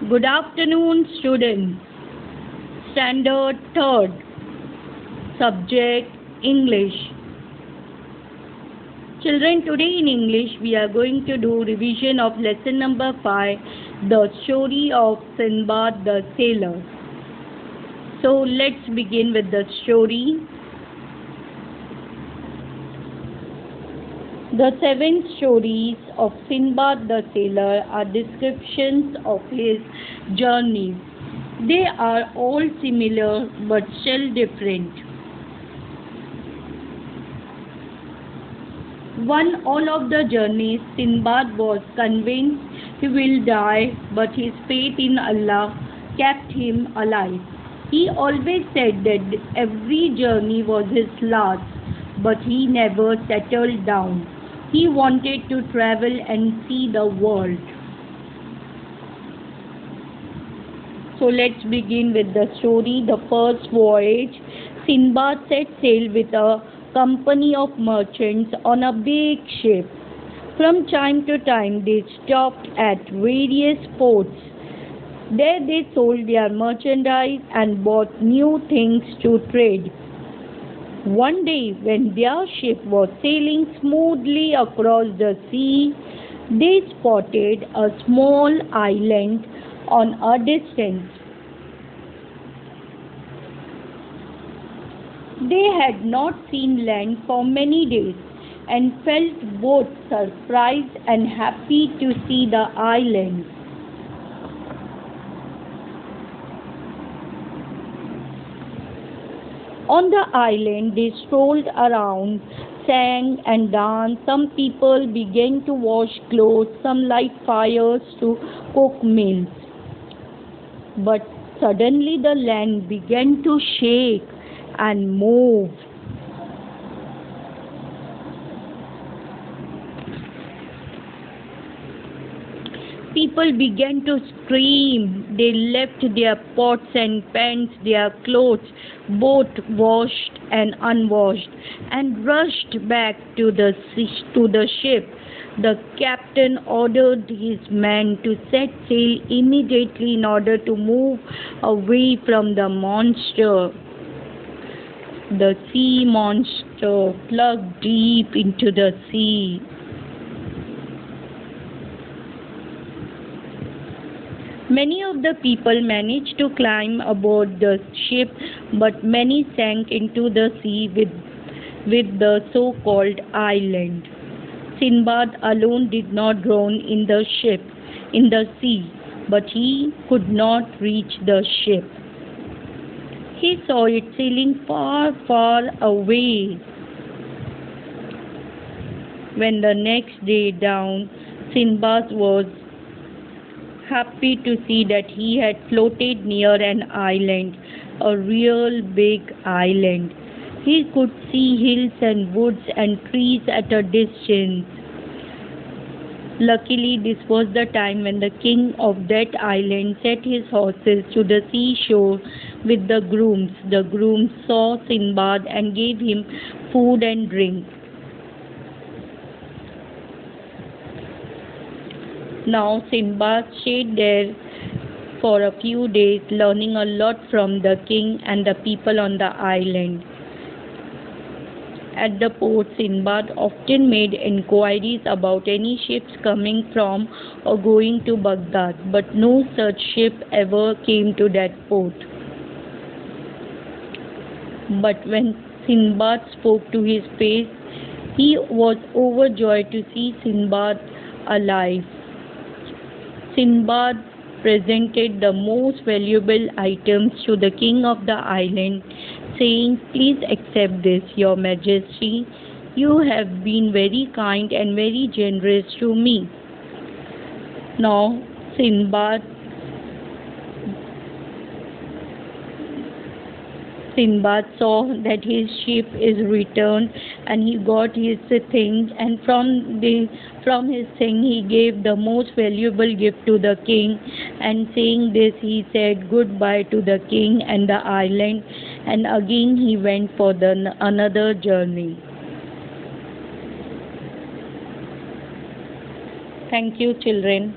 Good afternoon, students. Standard 3rd. Subject English. Children, today in English we are going to do revision of lesson number 5, the story of Sinbad the Sailor. So let's begin with the story. The 7 stories of Sinbad the Sailor are descriptions of his journeys. They are all similar but still different. All of the journeys, Sinbad was convinced he will die, but his faith in Allah kept him alive. He always said that every journey was his last, but he never settled down. He wanted to travel and see the world. So let's begin with the story. The first voyage, Sinbad set sail with a company of merchants on a big ship. From time to time they stopped at various ports. There they sold their merchandise and bought new things to trade. One day, when their ship was sailing smoothly across the sea, they spotted a small island on a distance. They had not seen land for many days and felt both surprised and happy to see the island. On the island, they strolled around, sang and danced. Some people began to wash clothes, some light fires to cook meals. But suddenly the land began to shake and move. People began to scream. They left their pots and pans, their clothes, both washed and unwashed, and rushed back to the ship. The captain ordered his men to set sail immediately in order to move away from the monster. The sea monster plunged deep into the sea. Many of the people managed to climb aboard the ship, but many sank into the sea with the so-called island. Sinbad alone did not drown in the sea, but he could not reach the ship. He saw it sailing far, far away. When the next day dawned, Sinbad was happy to see that he had floated near an island, a real big island. He could see hills and woods and trees at a distance. Luckily, this was the time when the king of that island set his horses to the seashore with the grooms. The grooms saw Sinbad and gave him food and drink. Now Sinbad stayed there for a few days, learning a lot from the king and the people on the island. At the port, Sinbad often made inquiries about any ships coming from or going to Baghdad, but no such ship ever came to that port. But when Sinbad spoke to his face, he was overjoyed to see Sinbad alive. Sinbad presented the most valuable items to the king of the island, saying, "Please accept this, your majesty. You have been very kind and very generous to me." Now Sinbad saw that his ship is returned, and he got his things, and from his thing he gave the most valuable gift to the king, and saying this he said goodbye to the king and the island, and again he went for another journey. Thank you, children.